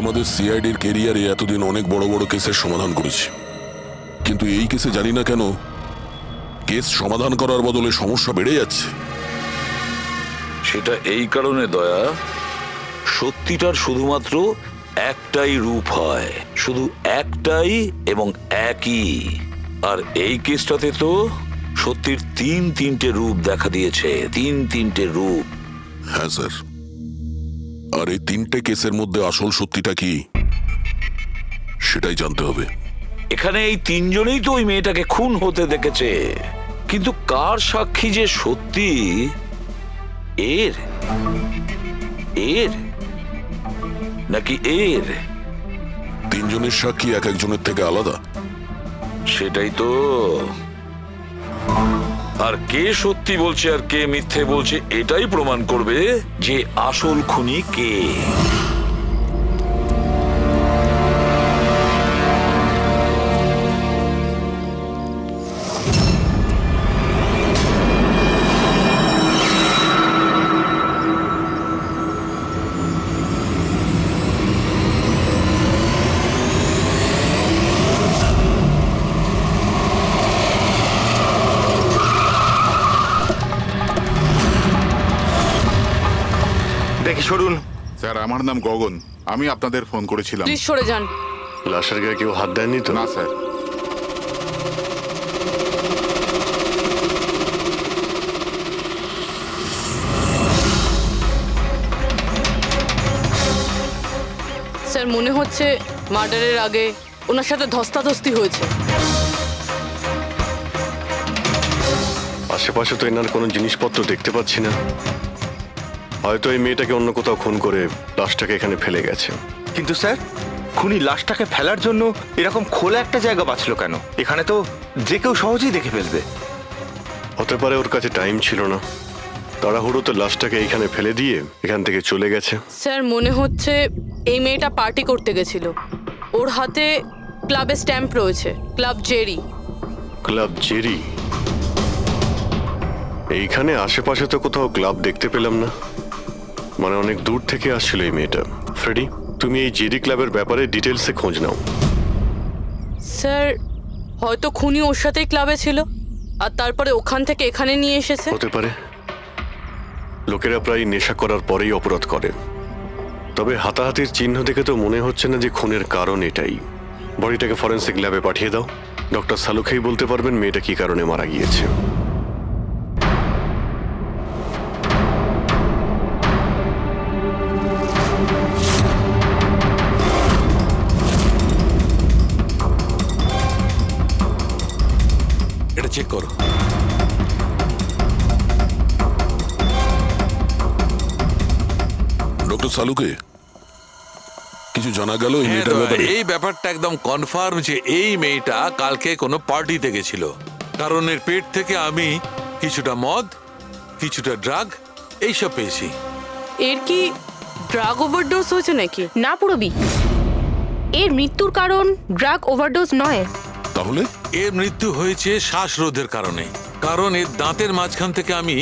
আমাদের সিআইডির ক্যারিয়ারে এতদিন অনেক বড় বড় কেসের সমাধান করেছি, কিন্তু এই কেসে জানি না কেন কেস সমাধান করার বদলে সমস্যা বেড়ে যাচ্ছে। সেটা এই কারণে দয়া, সত্যিটার শুধুমাত্র একটাই রূপ হয়, শুধু একটাই এবং একই। আর এই কেসটাতে তো সত্যির তিনটে রূপ দেখা দিয়েছে, তিনটে রূপ। হ্যাঁ স্যার, আর এই তিনটে কেসের মধ্যে আসল সত্যিটা কি সেটাই জানতে হবে। এখানে এই তিনজনেই তো ওই মেয়েটাকে খুন হতে দেখেছে, কিন্তু কার সাক্ষী যে সত্যি এর এর নাকি এর? তিনজনের সাক্ষী এক একজনের থেকে আলাদা। সেটাই তো। আর কে সত্যি বলছে আর কে মিথ্যে বলছে এটাই প্রমাণ করবে যে আসল খুনি কে। দেখি সরুন। স্যার, আমার নাম গগন, আমি আপনাদের ফোন করেছিলাম। প্লিজ সরে যান। লাশের গায়ে কেউ হাত দেয়নি তো? না স্যার। স্যার মনে হচ্ছে মার্ডারের আগে ওনার সাথে ধস্তাধস্তি হয়েছে। আশেপাশে তো এনার কোনো জিনিসপত্র দেখতে পাচ্ছি না। হয়তো এই মেয়েটাকে অন্য কোথাও খুন করে লাশটাকে এখানে ফেলে গেছে। কিন্তু স্যার, খুনি লাশটাকে ফেলার জন্য এরকম খোলা একটা জায়গা বাঁচলো কেন? এখানে তো যে কেউ সহজেই দেখে ফেলবে। হতে পারে ওর কাছে টাইম ছিল না, তাড়াহুড়োতে লাশটাকে এইখানে ফেলে দিয়ে এখান থেকে চলে গেছে। স্যার মনে হচ্ছে এই মেয়েটা পার্টি করতে গেছিল। ওর হাতে ক্লাবের স্ট্যাম্প রয়েছে, ক্লাব জেরি। Club Jerry? এইখানে আশেপাশে তো কোথাও ক্লাব দেখতে পেলাম না, মানে অনেক দূর থেকে আসছিল এই মেয়েটা। ফ্রেডি, তুমি এই জেরি ক্লাবের ব্যাপারে ডিটেলসে খোঁজ নাও। স্যার হয়তো খুনি ওর সাথেই ক্লাবে ছিল আর তারপরে ওখান থেকে এখানে নিয়ে এসেছে। হতে পারে। লোকেরা প্রায় নেশা করার পরেই অপরাধ করে, তবে হাতাহাতির চিহ্ন দেখে তো মনে হচ্ছে না যে খুনের কারণ এটাই। বডিটাকে ফরেন্সিক ল্যাবে পাঠিয়ে দাও। ডক্টর সালুখেই বলতে পারবেন মেয়েটা কি কারণে মারা গিয়েছে। এটা চেক করো। ডক্টর সালুকে কিছু জানা গেল এই মেয়েটার ব্যাপারে? এই ব্যাপারটা একদম কনফার্ম যে এই মেয়েটা কালকে কোনো পার্টিতে গেছিল, কারণ এর পেট থেকে আমি কিছুটা মদ, কিছুটা ড্রাগ এইসব পেয়েছি। এর কি ড্রাগ ওভারডোজ হয়েছে নাকি? না পুরবি, এর মৃত্যুর কারণ ড্রাগ ওভারডোজ নয়। তাহলে এর মৃত্যু হয়েছে শ্বাসরোধের কারণে, কারণ এর দাঁতের মাঝখান থেকে আমি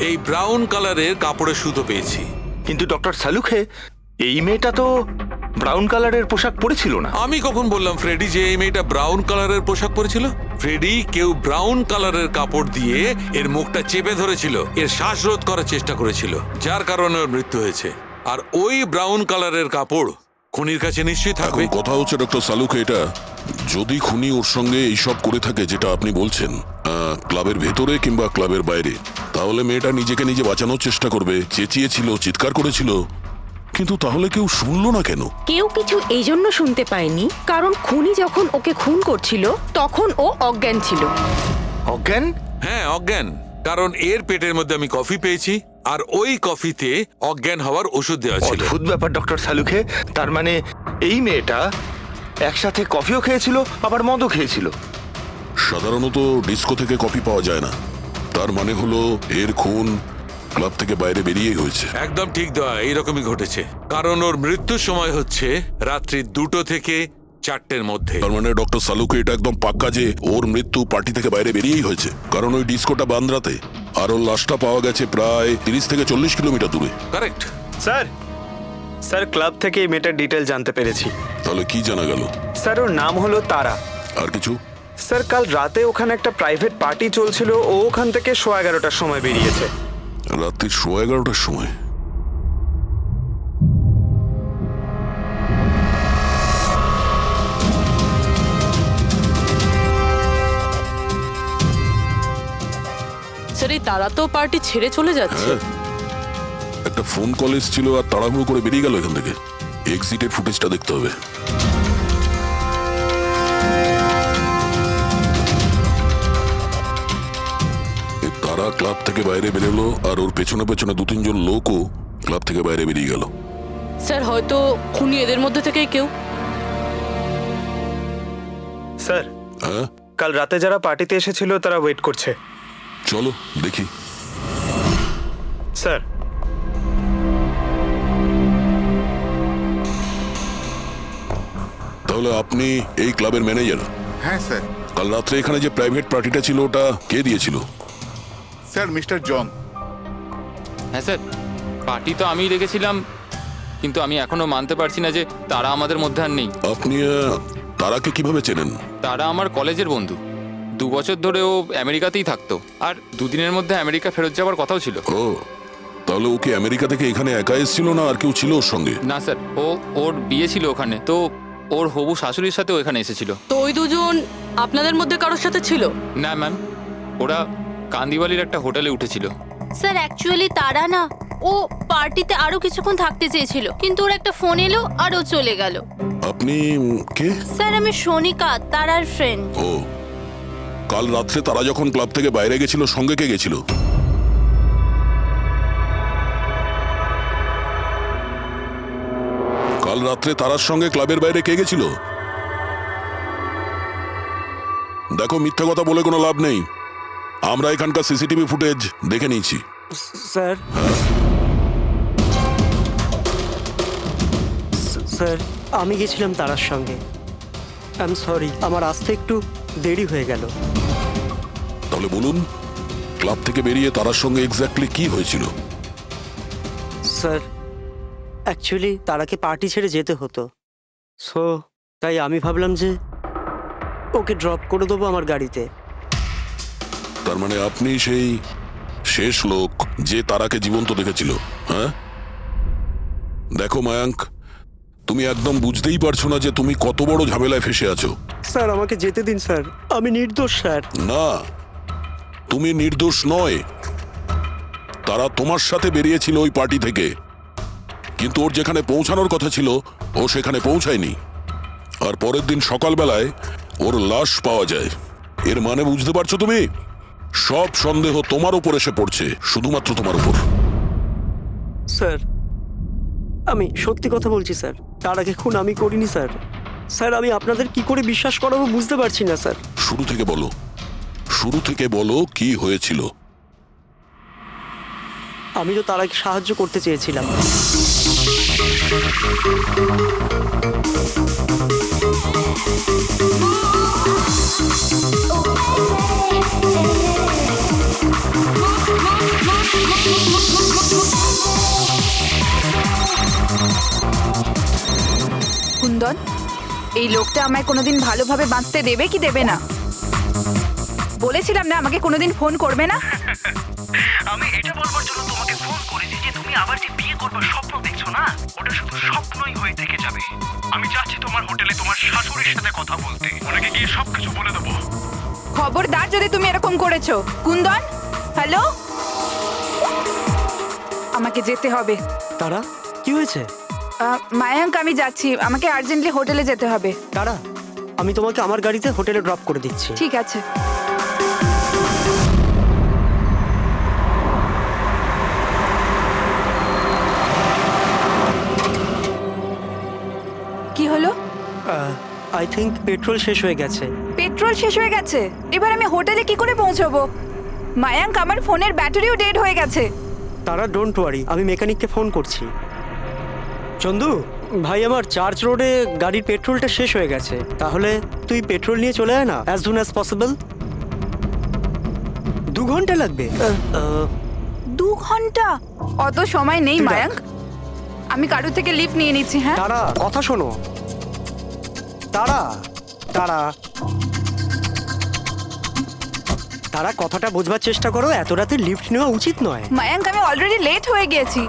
এই ব্রাউন কালারের কাপড়ের সুতো পেয়েছি। কিন্তু ডক্টর সালুখে, এই মেয়েটা তো ব্রাউন কালারের পোশাক পরেছিল না। আমি কখন বললাম ফ্রেডি যে এই মেয়েটা ব্রাউন কালারের পোশাক পরেছিল? ফ্রেডি, কেউ ব্রাউন কালারের কাপড় দিয়ে এর মুখটা চেপে ধরেছিল, এর শ্বাসরোধ করার চেষ্টা করেছিল, যার কারণে ওর মৃত্যু হয়েছে। আর ওই ব্রাউন কালারের কাপড় খুনির কাছে নিশ্চয়ই থাকবে। এখন কথা হচ্ছে ডক্টর সালুকে, এটা যদি খুনি ওর সঙ্গে এইসব করে থাকে যেটা আপনি বলছেন, ক্লাবের ভেতরে কিংবা ক্লাবের বাইরে, তাহলে মেয়েটা নিজেকে নিজে বাঁচানোর চেষ্টা করবে, চেঁচিয়েছিল, চিৎকার করেছিল, কিন্তু তাহলে কেউ শুনলো না কেন? কেউ কিছু এই জন্য শুনতে পায়নি কারণ খুনি যখন ওকে খুন করছিল তখন ও অজ্ঞান ছিল। অজ্ঞান? হ্যাঁ, অজ্ঞান। কারণ এর পেটের মধ্যে আমি কফি পেয়েছি, আর ওই কফিতে অজ্ঞান হওয়ার ওষুধ দেওয়া ছিল। অদ্ভুত ব্যাপার ডক্টর সালুখে। তার মানে এই মেয়েটা একসাথে কফিও খেয়েছিল আবার মদও খেয়েছিল। সাধারণত ডিস্কো থেকে কফি পাওয়া যায় না, তার মানে হলো এর খুন ক্লাব থেকে বাইরে বেরিয়েই হয়েছে। একদম ঠিক দেওয়া, এইরকমই ঘটেছে। কারণ ওর মৃত্যুর সময় হচ্ছে রাত্রি 2টো থেকে 4টের মধ্যে। তার মানে ডক্টর সালুকে এটা একদম পাক্কা যে ওর মৃত্যু পার্টি থেকে বাইরে বেরিয়েই হয়েছে, কারণ ওই ডিস্কোটা বান্দ্রাতে, আর ওর লাশটা পাওয়া গেছে প্রায় 30 থেকে 40 কিলোমিটার দূরে। কারেক্ট। স্যার, স্যার ক্লাব থেকে এই মেয়েটার ডিটেল জানতে পেরেছি। তাহলে কি জানা গেল? স্যার ওর নাম হলো তারা। আর কিছু? স্যার কাল রাতে ওখানে একটা প্রাইভেট পার্টি চলছিল, ও ওখান থেকে 11:15টার সময় বেরিয়েছে। রাত্রি 11:30টার সময়? স্যার এই তারা তো পার্টি ছেড়ে চলে যাচ্ছে। হ্যাঁ, একটা ফোন কল এসেছিল আর তাড়াহুড়ো করে বেরিয়ে গেল এখান থেকে। এক্সিটের ফুটেজটা দেখতে হবে। এ তারা ক্লাব থেকে বাইরে বেরোলো আর ওর পেছনে পেছনে 2-3 জন লোকও ক্লাব থেকে বাইরে বেরিয়ে গেল। স্যার হয়তো খুনি এদের মধ্যে থেকেই কেউ। স্যার হ্যাঁ, কাল রাতে যারা পার্টিতে এসেছিল তারা ওয়েট করছে। চলো দেখি। স্যার তাহলে আপনি এই ক্লাবের ম্যানেজার? হ্যাঁ স্যার। কাল রাত্রে এখানে যে প্রাইভেট পার্টিটা ছিল ওটা কে দিয়েছিল? Sir mister John. হ্যাঁ স্যার, পার্টি তো আমিই রেখেছিলাম, কিন্তু আমি এখনো মানতে পারছি না যে তারা আমাদের মধ্যে আর নেই। আপনি তারাকে কিভাবে চেনেন? তারা আমার কলেজের বন্ধু। 2 বছর ধরে ও আমেরিকাতেই থাকতো, আর 2 দিনের মধ্যে আমেরিকা ফেরত যাওয়ার কথাও ছিল। ও, তাহলে ও কি আমেরিকা থেকে এখানে একা এসেছিল না আর কেউ ছিল ওর সঙ্গে? না স্যার, ওর বিয়ে ছিল ওখানে, তো ওর হবু শাশুড়ির সাথেও এখানে এসেছিল। তো ওই দুজন আপনাদের মধ্যে কারোর সাথে ছিল? না ম্যাম, ওরা কান্দিওয়ালির একটা হোটেলে উঠেছিল। স্যার অ্যাকচুয়ালি তারা না, ও পার্টিতে আরো কিছুক্ষণ থাকতে চেয়েছিল, কিন্তু ওর একটা ফোন এলো আর ও চলে গেল। আপনি কে? স্যার আমি সোনিকা, তারার ফ্রেন্ড। ও, কাল রাত্রে তারা যখন ক্লাব থেকে বাইরে গেছিল সঙ্গে কে গেছিল? কাল রাত্রে তারার সঙ্গে ক্লাবের বাইরে কে গেছিল? দেখো, মিথ্যা কথা বলে কোনো লাভ নেই। আমরা এখানকার সিসিটিভি ফুটেজ দেখে নিয়েছি। স্যার স্যার আমি গেছিলাম তারার সঙ্গে। আই এম সরি, আমার আসতে একটু দেরি হয়ে গেল। তাহলে বলুন, ক্লাব থেকে বেরিয়ে তারার সঙ্গে এক্স্যাক্টলি কি হয়েছিল? স্যার অ্যাকচুয়ালি তারাকে পার্টি ছেড়ে যেতে হতো, সো তাই আমি ভাবলাম যে ওকে ড্রপ করে দেবো আমার গাড়িতে। তার মানে আপনি সেই শেষ লোক যে তারাকে জীবন্ত দেখেছিল? হ্যাঁ, দেখো মায়াঙ্ক, তুমি একদম বুঝতেই পারছো না যে তুমি কত বড় ঝামেলায় ফেসে আছো। স্যার আমাকে যেতে দিন স্যার, আমি নির্দোষ স্যার। না, তুমি নির্দোষ নয়। তারা তোমার সাথে বেরিয়েছিল ওই পার্টি থেকে, কিন্তু ওর যেখানে পৌঁছানোর কথা ছিল ও সেখানে পৌঁছায়নি। আর পরের দিন সকালবেলায় ওর লাশ পাওয়া যায়। এর মানে বুঝতে পারছো তুমি? সব সন্দেহ তোমার উপর এসে পড়ছে, শুধুমাত্র তোমার উপর। স্যার আমি সত্যি কথা বলছি স্যার, তার আগে খুন আমি করিনি স্যার। স্যার আমি আপনাদের কি করে বিশ্বাস করাবো বুঝতে পারছি না স্যার। শুরু থেকে বলো, শুরু থেকে বলো কি হয়েছিল। আমি তো তারাকে সাহায্য করতে চেয়েছিলাম। কুন্দন, এই লোকটা আমায় কোনোদিন ভালোভাবে বাঁচতে দেবে কি দেবে না? বলেছিলাম না আমাকে কোনোদিন ফোন করবে না। আমি এটা বলবার জন্য তোমাকে ফোন করেছি যে তুমি আবার যে বিয়ে করবার স্বপ্ন দেখছো না, ওটা শুধু স্বপ্নই হয়ে থেকে যাবে। আমি যাচ্ছি তোমার হোটেলে তোমার শাশুড়ির সাথে কথা বলতে, ওনাকে গিয়ে সবকিছু বলে দেবো। খবরদার যদি তুমি এরকম করেছো। কুন্দন, হ্যালো, আমাকে যেতে হবে। তারা কি হয়েছে? মায়াঙ্ক আমি যাচ্ছি, আমাকে আর্জেন্টলি হোটেলে যেতে হবে। তারা আমি তোমাকে আমার গাড়িতে হোটেলে ড্রপ করে দিচ্ছি। ঠিক আছে। কি হলো? আই থিঙ্ক পেট্রোল শেষ হয়ে গেছে। পেট্রোল শেষ হয়ে গেছে? এবার আমি হোটেলে কি করে পৌঁছবো? মায়াঙ্ক আমার ফোনের ব্যাটারিও ডেড হয়ে গেছে। তারা ডোন্ট ওয়ারি, আমি মেকানিককে ফোন করছি। চন্দু ভাই, আমার চার্চ রোডে গাড়ির পেট্রোলটা শেষ হয়ে গেছে, তাহলে তুই পেট্রোল নিয়ে চলে আয় না অ্যাজ সুন অ্যাজ পসিবল। 2 ঘন্টা লাগবে। 2 ঘন্টা? অত সময় নেই মায়াঙ্ক, আমি কারোর থেকে লিফট নিয়ে নিচ্ছি। হ্যাঁ তারা কথা শোনো। তারা তারা তারা কথাটা বোঝবার চেষ্টা করো, এত রাতে লিফট নেওয়া উচিত নয়। মায়াঙ্ক, আমি অলরেডি লেট হয়ে গেছি।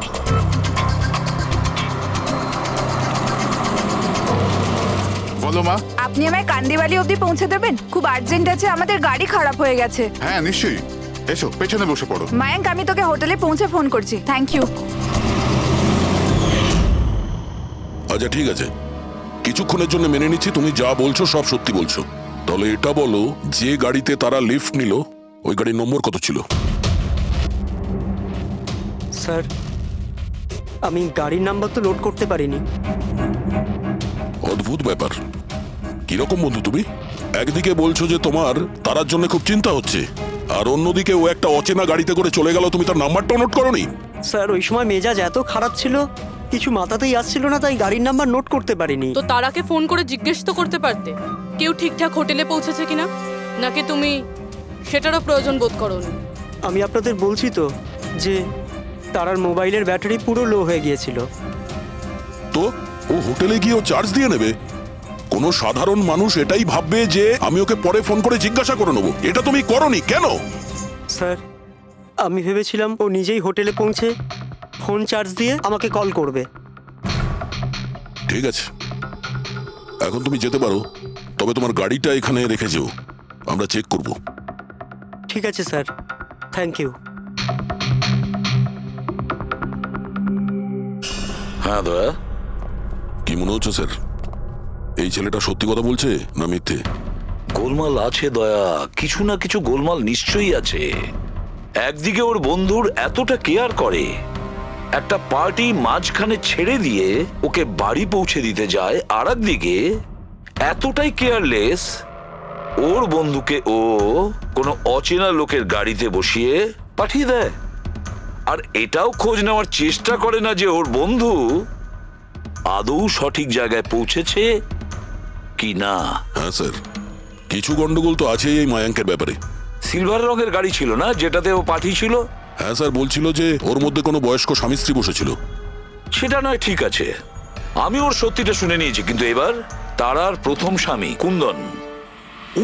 বলো মা। আপনি আমায় কান্দিবালি অবধি পৌঁছে দেবেন? খুব আর্জেন্ট আছে, আমাদের গাড়ি খারাপ হয়ে গেছে। হ্যাঁ নিশ্চয়ই, এসো পেছনে বসে পড়ো। মায়াঙ্ক, আমি তোকে হোটেলে পৌঁছে ফোন করছি। Thank you. আচ্ছা ঠিক আছে, কিছুক্ষণের জন্য মেনে নিচ্ছি তুমি যা বলছো সব সত্যি বলছো। তাহলে এটা বলো, যে গাড়িতে তারা লিফট নিল ওই গাড়ির নম্বর কত ছিল? স্যার, আমি গাড়ির নাম্বার তো লোড করতে পারিনি। অদ্ভুত ব্যাপার। কিরকম বন্ধু তুমি? একদিকে বলছো যে তোমার তারার জন্য খুব চিন্তা হচ্ছে, আর অন্যদিকে ও একটা অচেনা গাড়িতে করে চলে গেল, তুমি তার নাম্বারটাও নোট করোনি? স্যার, ওই সময় মেজাজ এত খারাপ ছিল, কিছু মাথাতেই আসছিল না, তাই গাড়ির নাম্বার নোট করতে পারিনি। তো তারাকে ফোন করে জিজ্ঞেস তো করতে পারতে কেউ ঠিকঠাক হোটেলে পৌঁছেছে কিনা, নাকি তুমি সেটারও প্রয়োজন বোধ করোনি? আমি আপনাদের বলছি তো যে তারার মোবাইলের ব্যাটারি পুরো লো হয়ে গিয়েছিল। তো ও হোটেলে গিয়ে ও চার্জ দিয়ে নেবে? কোনো সাধারণ মানুষ এটাই ভাববে যে আমি ওকে পরে ফোন করে জিজ্ঞাসা করে নেবো। এটা তুমি করোনি কেন? স্যার, আমি ভেবেছিলাম ও নিজেই হোটেলে পৌঁছে ফোন চার্জ দিয়ে আমাকে কল করবে। ঠিক আছে, এখন তুমি যেতে পারো, তবে তোমার গাড়িটা এখানে রেখে যেও, আমরা চেক করব। ঠিক আছে স্যার, থ্যাংক ইউ। হ্যাঁ দয়া। কি মনে হচ্ছে স্যার, এই ছেলেটা সত্যি কথা বলছে না মিথ্যে? গোলমাল আছে দয়া, কিছু না কিছু গোলমাল নিশ্চয়ই আছে। একদিকে ওর বন্ধুর এতটা কেয়ার করে, একটা পার্টি মাঝখানে ছেড়ে দিয়ে ওকে বাড়ি পৌঁছে দিতে যায়, আর একদিকে এতটাই কেয়ারলেস ওর বন্ধুকে ও কোনো অচেনা লোকের গাড়িতে বসিয়ে পাঠিয়ে দেয়, আর এটাও খোঁজ নেওয়ার চেষ্টা করে না যে ওর বন্ধু আদৌ সঠিক জায়গায় পৌঁছেছে কি না। হ্যাঁ স্যার, কিছু গন্ডগোল তো আছেই এই মায়াঙ্কের ব্যাপারে। সিলভার রঙের গাড়ি ছিল না যেটাতে ও পাঠিয়েছিল? হ্যাঁ স্যার, বলছিল যে ওর মধ্যে কোনো বয়স্ক স্বামী স্ত্রী বসেছিল। সেটা নয়, ঠিক আছে, আমি ওর সত্যিটা শুনে নিয়েছি, কিন্তু এবার তারার প্রথম স্বামী কুন্দন,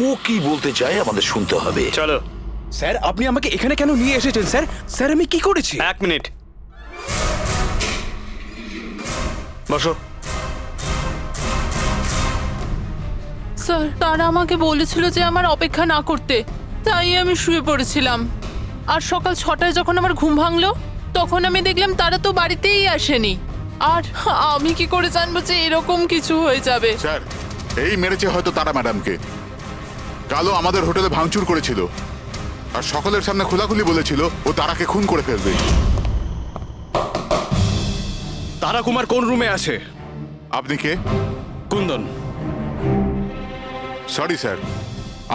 ও কি বলতে চায় আমাদের শুনতে হবে। চলো। স্যার, আপনি আমাকে এখানে কেন নিয়ে এসেছেন স্যার? স্যার, আমি কি করেছি? এক মিনিট বসো। স্যার, তারা আমাকে বলেছিল যে আমার অপেক্ষা না করতে, তাই আমি শুয়ে পড়েছিলাম। আর সকাল 6টায় যখন আমার ঘুম ভাঙলো, তখন আমি দেখলাম তারা তো বাড়িতেই আসেনি। আর আমি কি করে জানবো যে এরকম কিছু হয়ে যাবে? স্যার, এই মেরেছে হয়তো তারা ম্যাডামকে। কালো আমাদের হোটেলে ভাঙচুর করেছিল, আর সকলের সামনে খোলাখুলি বলেছিল ও তারাকে খুন করে ফেলবে। তারা কুমার কোন রুমে আছে? আপনি কে? কুন্দন। সরি স্যার,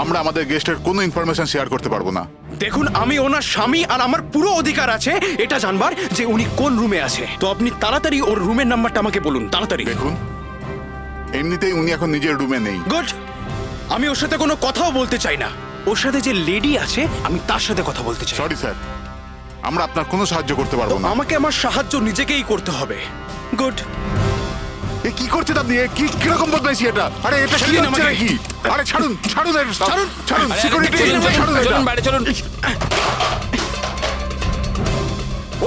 আমরা আমাদের গেস্টের কোনো ইনফরমেশন শেয়ার করতে পারবো না। দেখুন, আমি ওনার স্বামী, আর আমার পুরো অধিকার আছে এটা জানবার যে উনি কোন রুমে আছে। তো আপনি তাড়াতাড়ি ওর রুমের নাম্বারটা আমাকে বলুন, তাড়াতাড়ি। দেখুন, এমনিতেই উনি এখন নিজের রুমে নেই। গুড। আমি ওর সাথে কোনো কথাও বলতে চাই না। ওর সাথে যে লেডি আছে আমি তার সাথে কথা বলতে চাই। সরি স্যার, আমরা আপনার কোনো সাহায্য করতে তো পারবো না। আমাকে আমার সাহায্য নিজেকেই করতে হবে। গুড। এ কি করছেন আপনি? এ কি কিরকম বদমাইশি এটা? আরে এটা কি ছাড়ুন হচ্ছে আমাকে। নাকি? আরে ছাড়ুন, ছাড়ুন এর সব। ছাড়ুন। ছাড়ুন, সিকিউরিটি ছাড়ুন এটা। বাইরে চলুন।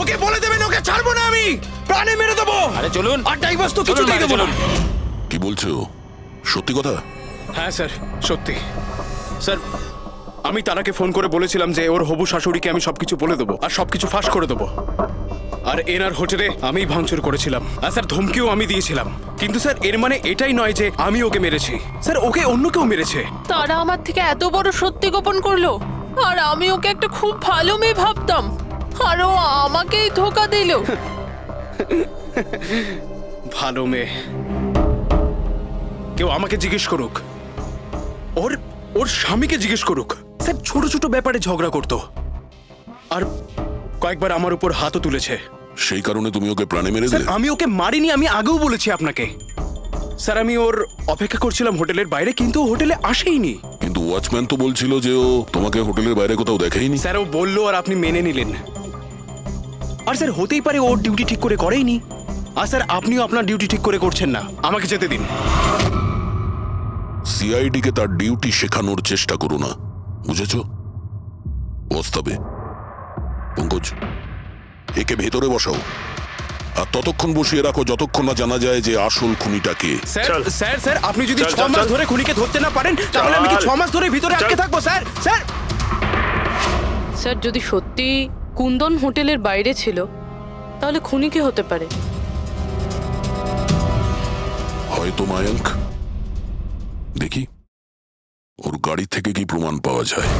ওকে বলে দেবেন ওকে ছাড়বো না, আমি প্রাণে মেরে দেবো। আরে চলুন। আর ডাইভার্স তো চলুন, কিছুতেই বাইরে দেবো না। চলুন। কি বলছো? সত্যি কথা? হ্যাঁ স্যার, সত্যি। স্যার, আমি তারাকে ফোন করে বলেছিলাম যে ওর হবু শাশুড়িকে আমি সবকিছু বলে দেবো আর সবকিছু ফাঁস করে দেবো। আর এনার হোটেলে আমি ভাঙচুর করেছিলাম, আর স্যার ধমকিও আমি দিয়েছিলাম। কিন্তু স্যার, এর মানে এটাই নয় যে আমি ওকে মেরেছি। স্যার, ওকে অন্য কেউ মেরেছে। তারা আমার থেকে এত বড় সত্যি গোপন করলো, আর আমি ওকে একটা খুব ভালো মেয়ে ভাবতাম, আর ও আমাকেই ধোকা দিল। ভালো মেয়ে? কেউ আমাকে জিজ্ঞেস করুক, ওর স্বামীকে জিজ্ঞেস করুক। স্যার, ছোট ছোট ব্যাপারে ঝগড়া করতো, আর কয়েকবার আমার উপর হাতও তুলেছে। সেই কারণে তুমি ওকে প্রাণে মেরে স্যার, দিলে? আমি ওকে মারিনি, আমি আগেও বলেছি আপনাকে। স্যার, আমি ওর অপেক্ষা করছিলাম হোটেলের বাইরে, কিন্তু ও হোটেলে আসেইনি। কিন্তু ওয়াচম্যান তো বলছিল যে ও তোমাকে হোটেলের বাইরে কোথাও দেখেইনি। স্যার, ও বললো আর আপনি মেনে নিলেন। আর স্যার, হতেই পারে ওর ডিউটি ঠিক করে করেইনি। আর স্যার আপনিও আপনার ডিউটি ঠিক করে করছেন না, আমাকে যেতে দিন। সিআইডি কে তার ডিউটি শেখানোর চেষ্টা করো না, বুঝেছ? বস্তাবে। পঙ্কজ, একে ভেতরে বসাও আর ততক্ষণ বসিয়ে রাখো যতক্ষণ না জানা যায় যে আসল খুনিটা কে। স্যার স্যার স্যার আপনি যদি চল, 6 চল, মাস চল। ধরে খুনিকে ধরতে না পারেন তাহলে আমি কি চল। 6 মাস ধরে ভিতরে আটকে থাকবো স্যার? স্যার স্যার যদি সত্যি কুন্দন হোটেলের বাইরে ছিল তাহলে খুনি কে হতে পারে? হয়তো মায়াঙ্ক। দেখি ওর গাড়ি থেকে কি প্রমাণ পাওয়া যায়।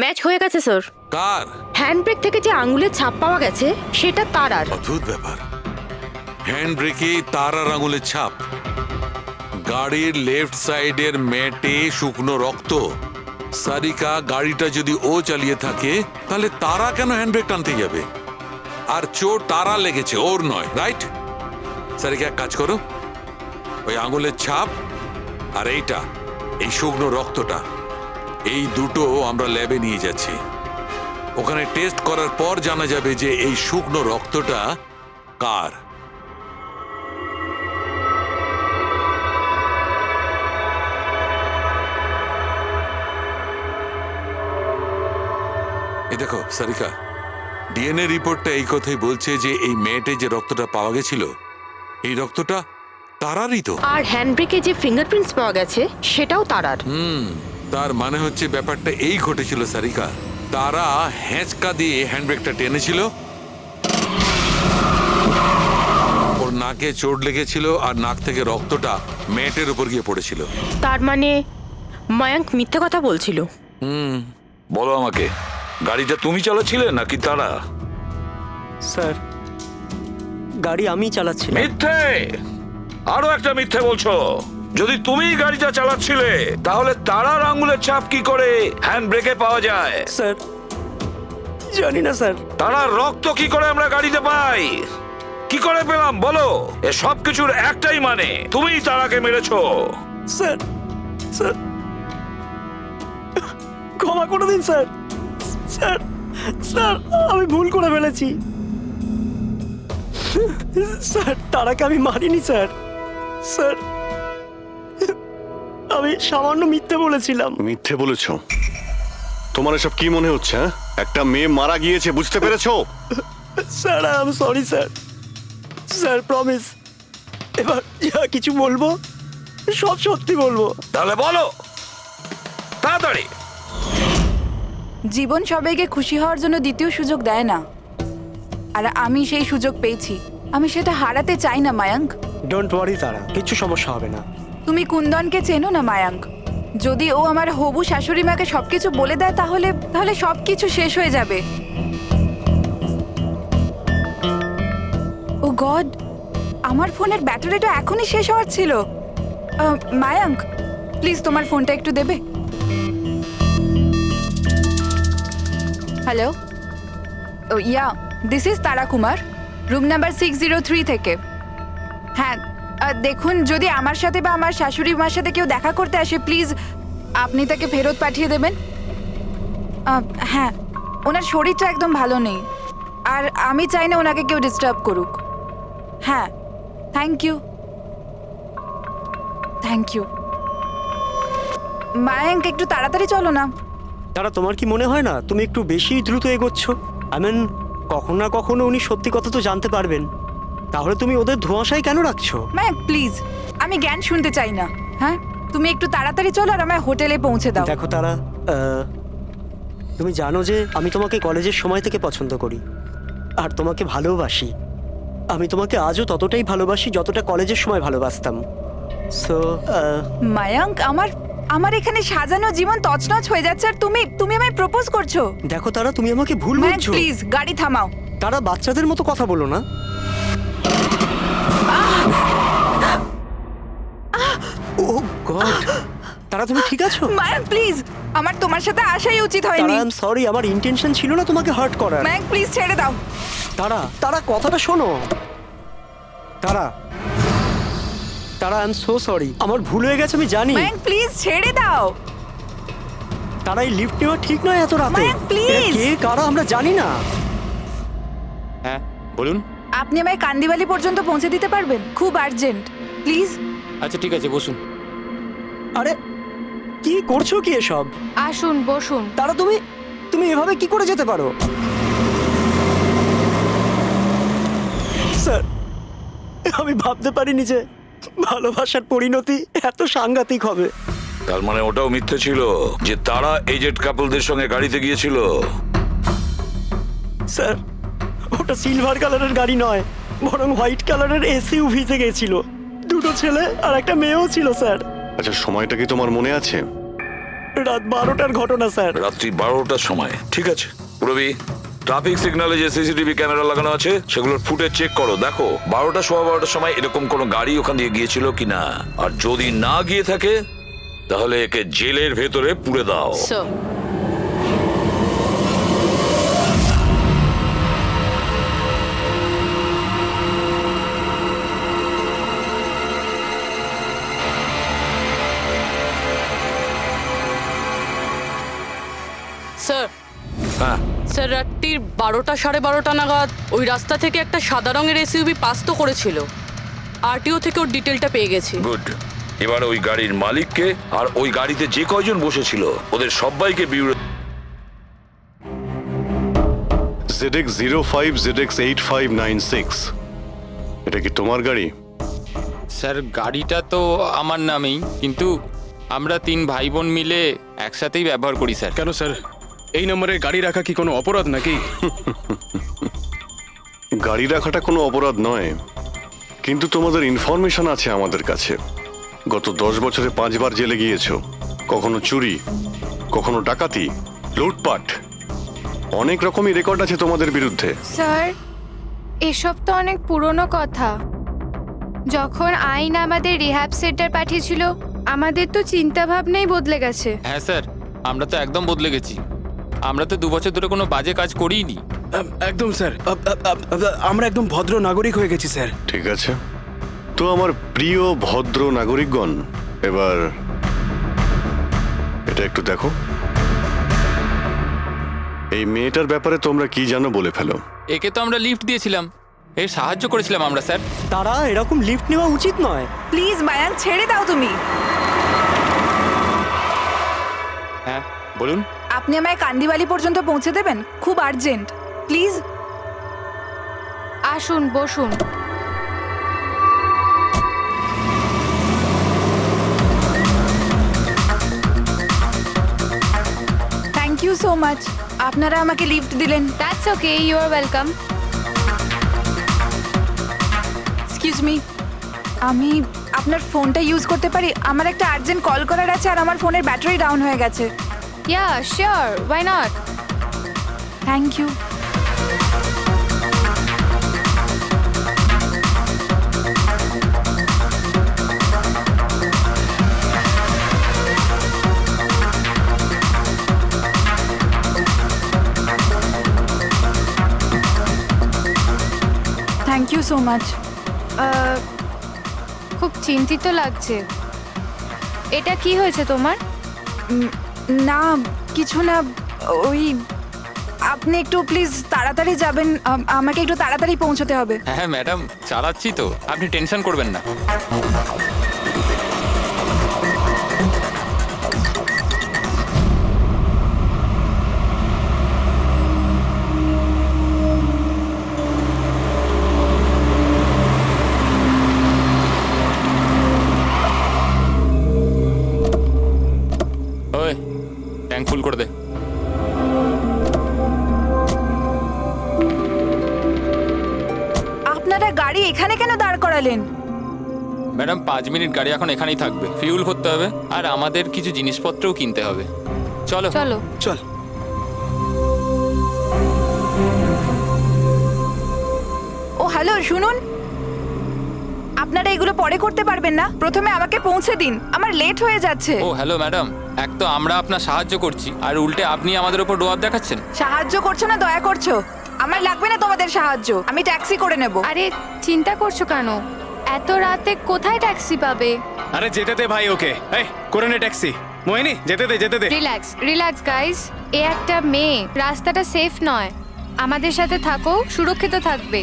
ম্যাচ হয়ে গেছে স্যার। কার? হ্যান্ডব্রেক থেকে যে আঙুলের ছাপ পাওয়া গেছে সেটা তারার। অদ্ভুত ব্যাপার, হ্যান্ড ব্রেকে তার আর আঙুলের ছাপ। গাড়ির লেফট সাইডের ম্যাটে শুকনো রক্ত। সারিকা গাড়িটা যদি ও চালিয়ে থাকে তাহলে তারা কেন হ্যান্ডব্রেক টানতে যাবে? আর চোট তারা লেগেছে, ওর নয়, রাইট? সারিকা এক কাজ করো, ওই আঙুলের ছাপ আর এইটা, এই শুকনো রক্তটা, এই দুটো আমরা ল্যাবে নিয়ে যাচ্ছি। ওখানে টেস্ট করার পর জানা যাবে যে এই শুকনো রক্তটা কার। এই দেখো সারিকা, ডিএনএ রিপোর্টটা এই কথাই বলছে যে এই মেয়েটে যে রক্তটা পাওয়া গেছিল এই রক্তটা তারারই তো। আর হ্যান্ডব্রেকে যে ফিঙ্গারপ্রিন্টস পাওয়া গেছে সেটাও তারার। তার মানে হচ্ছে ব্যাপারটা এই ঘটেছিল সারিকা, তারা হ্যাঁচকা দিয়ে হ্যান্ডব্রেকটা টেনেছিল, ওর নাকে চোট লেগেছিল আর নাক থেকে রক্তটা ম্যাটের উপর গিয়ে পড়েছিল। তার মানে মায়াঙ্ক মিথ্যে কথা বলছিল। বলো আমাকে, গাড়িটা তুমি চালাচ্ছিলে নাকি তারা? স্যার গাড়ি আমি চালাচ্ছি। মিথ্যে, আরো একটা মিথ্যে বলছো। যদি তুমি গাড়িটা চালাচ্ছিলে তাহলে তারার আঙ্গুলের ছাপ কি করে হ্যান্ড ব্রেকে পাওয়া যায়? স্যার জানি না স্যার। তারার রক্ত কি করে আমরা গাড়িতে পাই? কি করে পেলাম বলো? এ সব কিছুর একটাই মানে, তুমিই তারাকে মেরেছো। স্যার স্যার ক্ষমা করে দিন স্যার। স্যার স্যার আমি ভুল করে ফেলেছি স্যার। তারাকে আমি মারিনি স্যার। স্যার আমি সামান্য মিথ্যে বলেছিলাম। মিথ্যে বলেছো? তোমার এসব কি মনে হচ্ছে? হ্যাঁ, একটা মেয়ে মারা গিয়েছে, বুঝতে পেরেছো? Sir I am sorry sir. Sir promise, এবার যা কিছু বলবো সব সত্যি বলবো। তাহলে বলো তাড়াতাড়ি। জীবন সবাইকে খুশি হওয়ার জন্য দ্বিতীয় সুযোগ দেয় না, আর আমি সেই সুযোগ পেয়েছি। আমি সেটা হারাতে চাই না মায়াঙ্ক। ডোন্ট ওয়ারি তারা, কিচ্ছু সমস্যা হবে না। তুমি কুন্দনকে চেনো না মায়াঙ্ক? যদি ও আমার হবু শাশুড়ি মাকে সবকিছু বলে দেয় তাহলে তাহলে সবকিছু শেষ হয়ে যাবে। ও গড, আমার ফোনের ব্যাটারিটা এখনই শেষ হওয়ার ছিল। মায়াঙ্ক প্লিজ তোমার ফোনটা একটু দেবে? Hello, yeah this is Tara Kumar, room number 603 থেকে। হ্যাঁ দেখুন, যদি আমার সাথে বা আমার শাশুড়ি মার সাথে কেউ দেখা করতে আসে প্লিজ আপনি তাকে ফেরত পাঠিয়ে দেবেন। হ্যাঁ, ওনার শরীরটা একদম ভালো নেই আর আমি চাই না ওনাকে কেউ ডিস্টার্ব করুক। হ্যাঁ, thank you thank you. Mayank একটু তাড়াতাড়ি চলো না। তারা তোমার কি মনে হয় না তুমি একটু বেশি দ্রুত এগোচ্ছ? আই মিন কখনো না কখনো উনি সত্যি কথা তো জানতে পারবেন, তাহলে তুমি ওদের ধোঁয়াশায় কেন রাখছো? মায়াঙ্ক প্লিজ, আমি জ্ঞান শুনতে চাই না। হ্যাঁ, তুমি একটু তাড়াতাড়ি চলো আর আমায় হোটেলে পৌঁছে দাও। দেখো তারা, তুমি জানো যে আমি তোমাকে কলেজের সময় থেকে পছন্দ করি আর তোমাকে ভালোবাসি। আমি তোমাকে আজও ততটাই ভালোবাসি যতটা কলেজের সময় ভালোবাসতাম। সো মায়াঙ্ক, আমার এখানে সাজানো জীবন তছনছ হয়ে যাচ্ছে আর তুমি আমায় প্রপোজ করছো। দেখো তারা, তুমি আমাকে ভুল মায়াঙ্ক বলছো। প্লিজ গাড়ি থামাও। তারা বাচ্চাদের মতো কথা বলো না। ও গড, তারা তুমি ঠিক আছো? মায়াঙ্ক প্লিজ, আমার তোমার সাথে আসাই উচিত হয়নি। আই এম সরি, আমার ইন্টেনশন ছিল না তোমাকে হার্ট করার। মায়াঙ্ক প্লিজ ছেড়ে দাও। তারা কথাটা শোনো। তারা আই এম সো সরি, আমার ভুল হয়ে গেছে, আমি জানি। মায়াঙ্ক প্লিজ ছেড়ে দাও। তারা এই লিফট নেওয়া ঠিক নয় এত রাতে। মায়াঙ্ক, please! এরা কে কারা আমরা জানি না। হ্যাঁ বলুন। আপনি আমায় কান্দিবালি পর্যন্ত পৌঁছে দিতে পারবেন? খুব আর্জেন্ট, প্লিজ। আচ্ছা ঠিক আছে, বসুন। আরে কি করছো কি এসব? আসুন বসুন। তারা তুমি এভাবে কি করে যেতে পারো? স্যার, আমি ভাবতে পারিনি যে ভালোবাসার পরিণতি এত সাংঘাতিক হবে। তার মানে ওটাও মিথ্যে ছিল যে তারা এজেড কাপলদের সঙ্গে গাড়িতে গিয়েছিল? স্যার, ওটা সিলভার কালারের গাড়ি নয়, বরং হোয়াইট কালারের এসইউভিতে গেছিল। দুটো ছেলে আর একটা মেয়েও ছিল স্যার। আচ্ছা, সময়টা কি তোমার মনে আছে? রাত 12টার ঘটনা স্যার। রাত্রি 12টার সময়, ঠিক আছে। রবি, ট্রাফিক সিগন্যালে যে সিসিটিভি ক্যামেরা লাগানো আছে সেগুলোর ফুটেজ চেক করো, দেখো 12টার সময় এরকম কোনো গাড়ি ওখান দিয়ে গিয়েছিল কিনা। আর যদি না গিয়ে থাকে তাহলে একে জেলের ভেতরে পুরে দাও। স্যার, হ্যাঁ, স্যার রাত্রির 12টা 12:30 নাগাদ ওই রাস্তা থেকে একটা সাদা রঙের এসইউভি পাস তো করেছিল। আরটিও থেকে ওর ডিটেলটা পেয়ে গেছি। গুড। এবার ওই গাড়ির মালিককে আর ওই গাড়িতে যে কয়জন বসেছিল ওদের সবাইকে বিউরো। ZX05 ZX8596, এটা কি তোমার গাড়ি? স্যার গাড়িটা তো আমার নামেই, কিন্তু আমরা 3 ভাই বোন মিলে একসাথেই ব্যবহার করি স্যার। কেন স্যার, এই নম্বরে গাড়ি রাখা কি কোনো অপরাধ নাকি? গাড়ি রাখাটা কোনো অপরাধ নয়, কিন্তু তোমাদের ইনফরমেশন আছে আমাদের কাছে। গত 10 বছরে 5 বার জেলে গিয়েছো। কখনো চুরি, কখনো ডাকাতি, লুটপাট, অনেক রকমই রেকর্ড আছে তোমাদের বিরুদ্ধে। স্যার এসব তো অনেক পুরনো কথা। যখন আইন আমাদের রিহ্যাব সেন্টার পাঠিয়েছিল আমাদের তো চিন্তা ভাবনাই বদলে গেছে। হ্যাঁ স্যার, আমরা তো একদম বদলে গেছি। আমরা তো 2 বছর ধরে কোনো বাজে কাজ করিনি। একদম স্যার, আমরা একদম ভদ্র নাগরিক হয়ে গেছি স্যার। ঠিক আছে, তো আমার প্রিয় ভদ্র নাগরিকগণ, এবার এটা একটু দেখো। এই মেয়েটার ব্যাপারে তোমরা কি জানো বলে ফেলো। একে তো আমরা লিফট দিয়েছিলাম, এর সাহায্য করেছিলাম আমরা স্যার। তারা এরকম লিফট নেওয়া উচিত নয়। প্লিজ মায়াঙ্ক ছেড়ে দাও তুমি। হ্যাঁ বলুন। আপনি আমায় কান্দিবালি পর্যন্ত পৌঁছে দেবেন? খুব আর্জেন্ট, প্লিজ। আসুন বসুন। থ্যাংক ইউ সো মাচ, আপনারা আমাকে লিফট দিলেন। That's okay, you are welcome. Excuse me, আমি আপনার ফোনটা ইউজ করতে পারি? আমার একটা আর্জেন্ট কল করার আছে আর আমার ফোনের ব্যাটারি ডাউন হয়ে গেছে। Yeah sure, why not. Thank you. Thank you so much. খুব চিন্তিত লাগছে। এটা কি হয়েছে তোমার? না কিছু না, ওই আপনি একটু প্লিজ তাড়াতাড়ি যাবেন, আমাকে একটু তাড়াতাড়ি পৌঁছতে হবে। হ্যাঁ ম্যাডাম, চালাচ্ছি তো, আপনি টেনশন করবেন না। ওই ট্যাঙ্ক ফুল করে দে। আপনারা গাড়ি এখানে কেন দাঁড় করালেন? ম্যাডাম 5 মিনিট গাড়ি এখন এখানেই থাকবে, ফিউল করতে হবে আর আমাদের কিছু জিনিসপত্রও কিনতে হবে। চলো চলো চল। হ্যালো শুনুন, আপনারা এগুলো পরে করতে পারবেন না? প্রথমে আমাকে পৌঁছে দিন, আমার লেট হয়ে যাচ্ছে। ও হ্যালো ম্যাডাম, এক তো আমরা আপনার সাহায্য করছি আর উল্টে আপনি আমাদের উপর ডোয়াব দেখাচ্ছেন। সাহায্য করছো না দয়া করছো? আমার লাগবে না তোমাদের সাহায্য, আমি ট্যাক্সি করে নেব। আরে চিন্তা করছো কেন? এত রাতে কোথায় ট্যাক্সি পাবে? আরে যেতে দে ভাই ওকে, এই করে নে ট্যাক্সি। মোহিনী যেতে দে যেতে দে। রিল্যাক্স রিল্যাক্স গাইস, এ একটা মেয়ে, রাস্তাটা সেফ নয়। আমাদের সাথে থাকো, সুরক্ষিত থাকবে।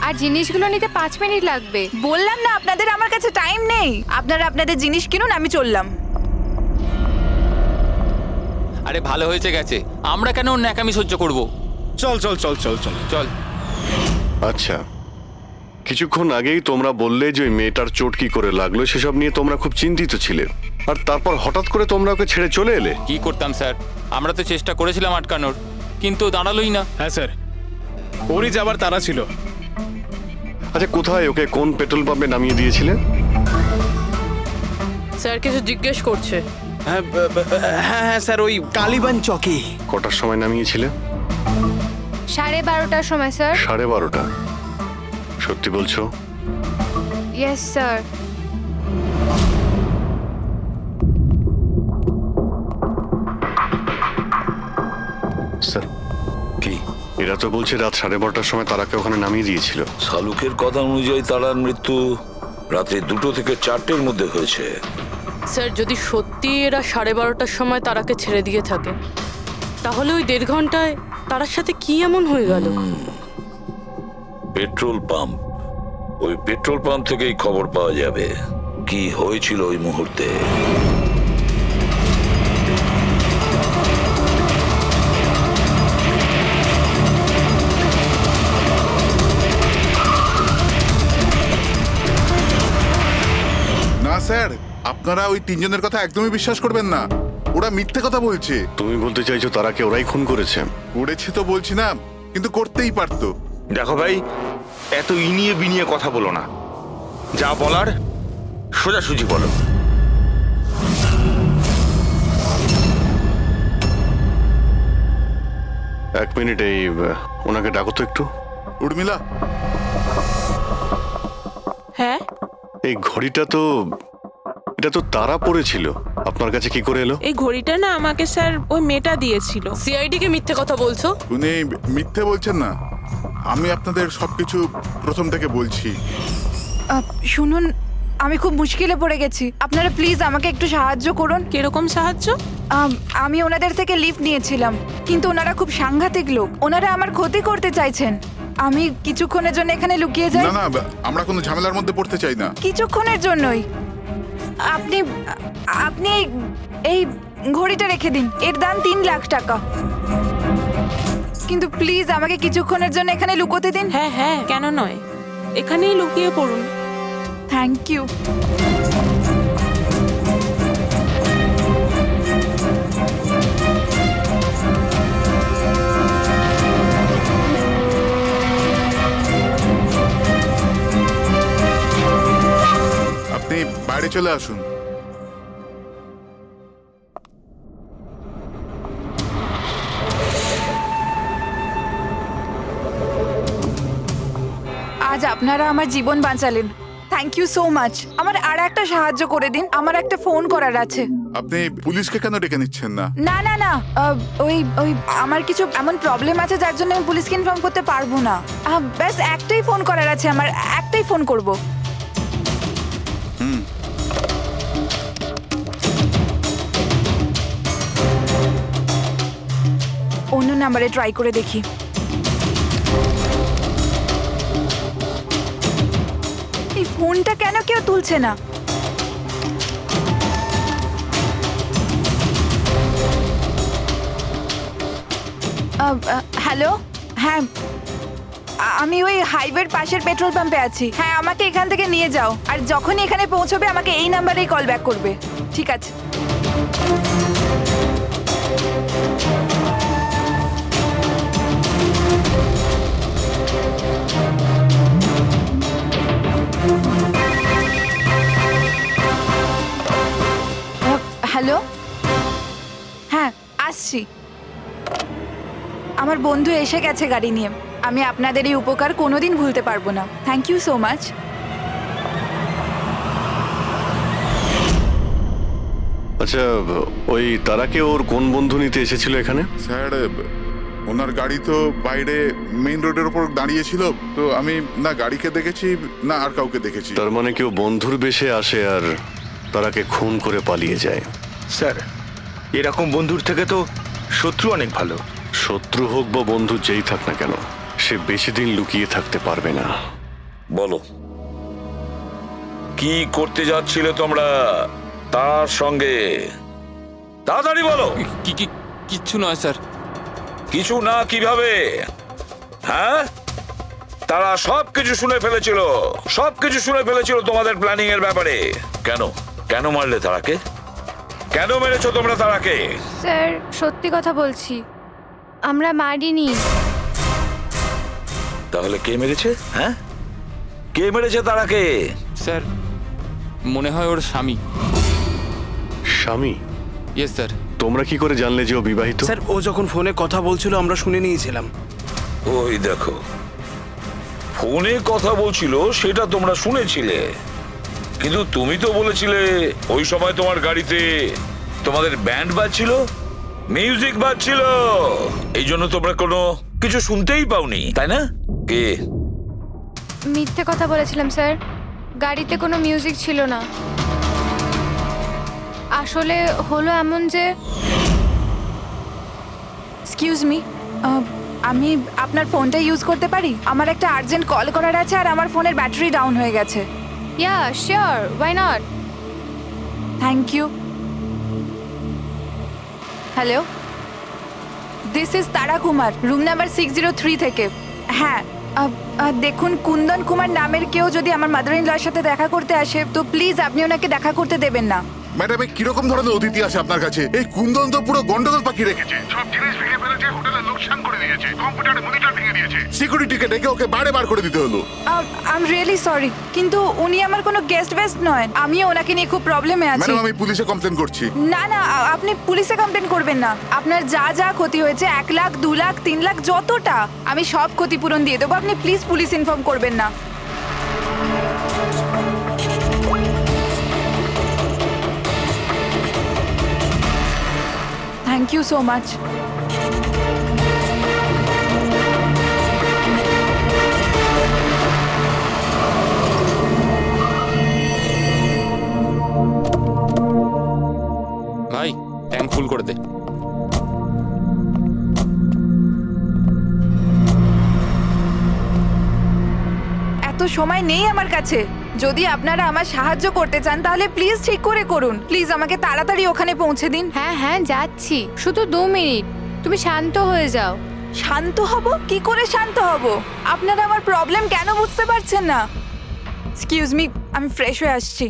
আর জিনিসগুলো নিতে 5 মিনিট লাগবে। বললাম না আপনাদের আমার কাছে টাইম নেই। আপনারা আপনাদের জিনিস কিনুন, আমি চললাম। আরে ভালো হয়েছে গেছে, আমরা কেন ওর ন্যাকামি সহ্য করব? চল চল চল চল চল চল। আচ্ছা, কিছুক্ষণ আগেই তোমরা বললে যে ওই মেয়েটার চোট কি করে লাগলো সেসব নিয়ে তোমরা খুব চিন্তিত ছিলে, আর তারপর হঠাৎ করে তোমরা ওকে ছেড়ে চলে এলে। কি করতাম স্যার, আমরা তো চেষ্টা করেছিলাম আটকানোর, কিন্তু দাঁড়ালোই না। হ্যাঁ স্যার, ওরই যাবার তারা ছিল। আচ্ছা, কোথায় ওকে কোন পেট্রোল পাম্পে নামিয়ে দিয়েছিলে? স্যার কিছু জিজ্ঞেস করছে। হ্যাঁ হ্যাঁ স্যার, ওই কালীবান চকে। কটার সময় নামিয়েছিলে? 12:30টার সময় স্যার। 12:30? সত্যি বলছো? Yes sir. স্যার কি এরা তো বলছে রাত 12:30টার সময় তারাকে ওখানে নামিয়ে দিয়েছিল। শালুকের কথা অনুযায়ী তারার মৃত্যু রাত্রি 2টো থেকে 4টের মধ্যে হয়েছে। স্যার যদি সত্যি এরা 12:30টার সময় তারাকে ছেড়ে দিয়ে থাকে, তাহলে ওই 1.5 ঘন্টায় তারার সাথে কি এমন হয়ে গেল? পেট্রোল পাম্প, ওই পেট্রোল পাম্প থেকেই খবর পাওয়া যাবে কি হয়েছিল ওই মুহূর্তে। না স্যার, আপনারা ওই 3 জনের কথা একদমই বিশ্বাস করবেন না। ওরা মিথ্যে কথা বলছে। তুমি বলতে চাইছো তারাকে ওরাই খুন করেছে? করেছে তো বলছি না, কিন্তু করতেই পারতো। দেখো ভাই, এত ইনিয়ে বিনিয়ে কথা বলো না, যা বলার সোজাসুজি বলো। এক মিনিট, এই ওনাকে ডাকো তো একটু। উর্মিলা, হ্যাঁ এই ঘড়িটা তো, এটা তো তারা পড়েছিল, আপনার কাছে কি করে এলো? এই ঘড়িটা না আমাকে স্যার ওই মেয়েটা দিয়েছিল। সিআইডি কে মিথ্যে কথা বলছো? উনি মিথ্যে বলছেন না, আমি আপনাদের সবকিছু প্রথম থেকে বলছি। শুনুন, আমি খুব মুশকিলে পড়ে গেছি, আপনারা প্লিজ আমাকে একটু সাহায্য করুন। কিরকম সাহায্য? আমি ওনাদের থেকে লিফট নিয়েছিলাম, কিন্তু ওনারা খুব সাংঘাতিক লোক, ওনারা আমার ক্ষতি করতে চাইছেন। আমি কিছুক্ষণের জন্য এখানে লুকিয়ে যাই। না না, আমরা কোনো ঝামেলার মধ্যে পড়তে চাই না। কিছুক্ষণের জন্যই। আপনি আপনি এই ঘড়িটা রেখে দিন, এর দাম 3 লাখ টাকা। কিন্তু প্লিজ আমাকে কিছুক্ষণের জন্য এখানে লুকোতে দিন। হ্যাঁ হ্যাঁ, কেন নয়, এখানেই লুকিয়ে পড়ুন। Thank you. আপনি বাইরে চলে আসুন। আজ আপনারা আমার জীবন বাঁচালেন, থ্যাংক ইউ সো মাচ। আমার আর একটা সাহায্য করে দিন, আমার একটা ফোন করার আছে। আপনি পুলিশকে কেন ডেকে নিচ্ছেন না? না না না, ওই ওই আমার কিছু এমন প্রবলেম আছে যার জন্য আমি পুলিশকে ইনফর্ম করতে পারবো না। ব্যাস একটাই ফোন করার আছে আমার, একটাই ফোন করব। অন্য নাম্বারে ট্রাই করে দেখি। এই ফোনটা কেন কেউ তুলছে না? হ্যালো, হ্যাঁ আমি ওই হাইওয়ের পাশের পেট্রোল পাম্পে আছি। হ্যাঁ, আমাকে এখান থেকে নিয়ে যাও, আর যখনই এখানে পৌঁছবে আমাকে এই নাম্বারেই কল ব্যাক করবে। ঠিক আছে। হ্যালো, হ্যাঁ আসছি। আমার বন্ধু এসে গেছে গাড়ি নিয়ে, আমি আপনাদের এই উপকার কোনোদিন ভুলতে পারবো না। Thank you so much. আচ্ছা, ওই তারাকে ওর কোন বন্ধু নিতে এসেছিল এখানে? স্যার ওনার গাড়ি তো বাইরে মেইন রোডের উপর দাঁড়িয়েছিল, তো আমি না গাড়িকে দেখেছি না আর কাউকে দেখেছি। তার মানে কেউ বন্ধুর বেশে আসে আর তারাকে খুন করে পালিয়ে যায়। স্যার এরকম বন্ধুর থেকে তো শত্রু অনেক ভালো। শত্রু হোক বা বন্ধু যেই থাক না কেন, সে বেশি দিন লুকিয়ে থাকতে পারবে না। বলো কি করতে যাচ্ছিলে তোমরা তার সঙ্গে? তাড়াতাড়ি বলো। কিচ্ছু নয় স্যার। কিছু না কিভাবে? হ্যাঁ, তারা সবকিছু শুনে ফেলেছিল, সবকিছু শুনে ফেলেছিল তোমাদের প্ল্যানিং এর ব্যাপারে। কেন কেন মারলে তারাকে? কেন মেরেছো তোমরা তারাকে? স্যার সত্যি কথা বলছি, আমরা মারিনি। তাহলে কে মেরেছে? হ্যাঁ, কে মেরেছে তারাকে? স্যার মনে হয় ওর স্বামী। স্বামী? Yes sir. তোমরা কি করে জানলে যে ও বিবাহিত? স্যার ও যখন ফোনে কথা বলছিল আমরা শুনে নিয়েছিলাম। ওই দেখো, ফোনে কথা বলছিল সেটা তোমরা শুনেছিলে, কিন্তু তুমি তো বলেছিলে ওই সময় তোমার গাড়িতে তোমাদের ব্যান্ড বাজছিল, মিউজিক বাজছিল, এই জন্য তোমরা কোনো কিছু শুনতেই পাওনি, তাই না? কে? মিথ্যে কথা বলেছিলাম স্যার, গাড়িতে কোনো মিউজিক ছিল না। আসলে হলো এমন যে এক্সকিউজ মি, আমি আপনার ফোনটা ইউজ করতে পারি? আমার একটা আর্জেন্ট কল করার আছে আর আমার ফোনের ব্যাটারি ডাউন হয়ে গেছে। Yeah sure, why not. Thank you. Hello, this is Tara Kumar, room number 603 থেকে। হ্যাঁ, দেখুন কুন্দন কুমার নামের কেউ যদি আমার মাদার ইন লর সাথে দেখা করতে আসে তো প্লিজ আপনি ওনাকে দেখা করতে দেবেন না। ম্যাডাম কিরকম ধরনের অতিথি আছে আপনার কাছে? এই কুন্দন তো পুরো গন্ডগোল পাখি রেখেছে, সব জিনিস ভেঙে ফেলেছে, হোটেলে লোকসান করে দিয়েছে, কম্পিউটারে মনিটর ভেঙে দিয়েছে, সিকিউরিটিকে ডেকে ওকে বাইরে বার করে দিতে হলো। আই এম রিয়েলি সরি, কিন্তু উনি আমার কোনো গেস্ট বেস্ট নয়। আমি ওনাকে নিয়ে খুব প্রবলেমে আছি। ম্যাডাম আমি পুলিশে কমপ্লেন করছি। না না, আপনি পুলিশে কমপ্লেন করবেন না। আপনার যা যা ক্ষতি হয়েছে 1 লাখ 2 লাখ 3 লাখ যতটা, আমি সব ক্ষতিপূরণ দিয়ে দেবো। আপনি প্লিজ পুলিশ ইনফর্ম করবেন না। Thank you so much. ভাই ট্যাঙ্ক ফুল করে দে। এত সময় নেই আমার কাছে। যদি আপনারা আমার সাহায্য করতে চান তাহলে প্লিজ ঠিক করে করুন। প্লিজ আমাকে তাড়াতাড়ি ওখানে পৌঁছে দিন। হ্যাঁ হ্যাঁ যাচ্ছি, শুধু 2 মিনিট, তুমি শান্ত হয়ে যাও। শান্ত হব? কি করে শান্ত হব? আপনারা আমার প্রবলেম কেন বুঝতে পারছেন না? এক্সকিউজ মি, আমি ফ্রেশ হয়ে আসছি।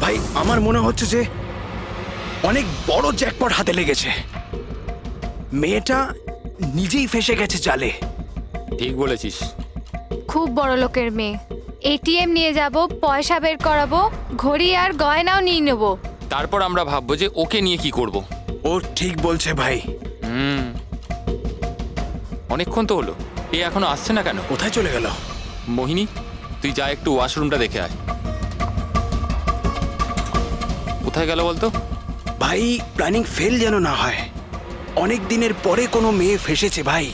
ভাই আমার মনে হচ্ছে যে অনেক বড় জ্যাকপট হাতে লেগেছে। মেয়েটা নিজেই ফেসে গেছে জালে। ঠিক বলেছিস। খুব বড় লোকের মেয়ে। এটিএম নিয়ে যাব, পয়সা বের করাবো, ঘড়ি আর গয়নাও নিয়ে নেব। তারপর আমরা ভাববো যে ওকে নিয়ে কি করব। ও ঠিক বলছে ভাই। অনেকক্ষণ তো হলো, এ এখনো আসছে না কেন? কোথায় চলে গেল? মোহিনী তুই যা একটু ওয়াশরুমটা দেখে আয়। কোথায় গেল বলতো? ভাই প্ল্যানিং ফেল যেন না হয়। অনেক দিনের পরে কোনো মেয়ে ফেসেছে ভাই।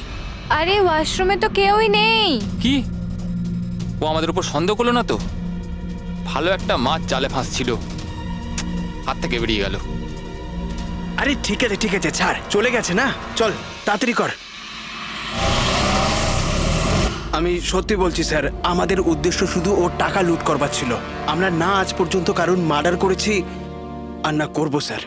আরে ওয়াশরুমে তো কেউই নেই। কি ও আমাদের উপর সন্দেহ করলো না তো? ভালো একটা মাছ জালে ফাঁসছিল, হাত থেকে বেরিয়ে গেল। আরে ঠিক আছে ছাড়, চলে গেছে না, চল তাড়াতাড়ি কর। আমি সত্যি বলছি স্যার, আমাদের উদ্দেশ্য শুধু ওর টাকা লুট করবার ছিল। আমরা না আজ পর্যন্ত কারণ মার্ডার করেছি আর না করবো স্যার।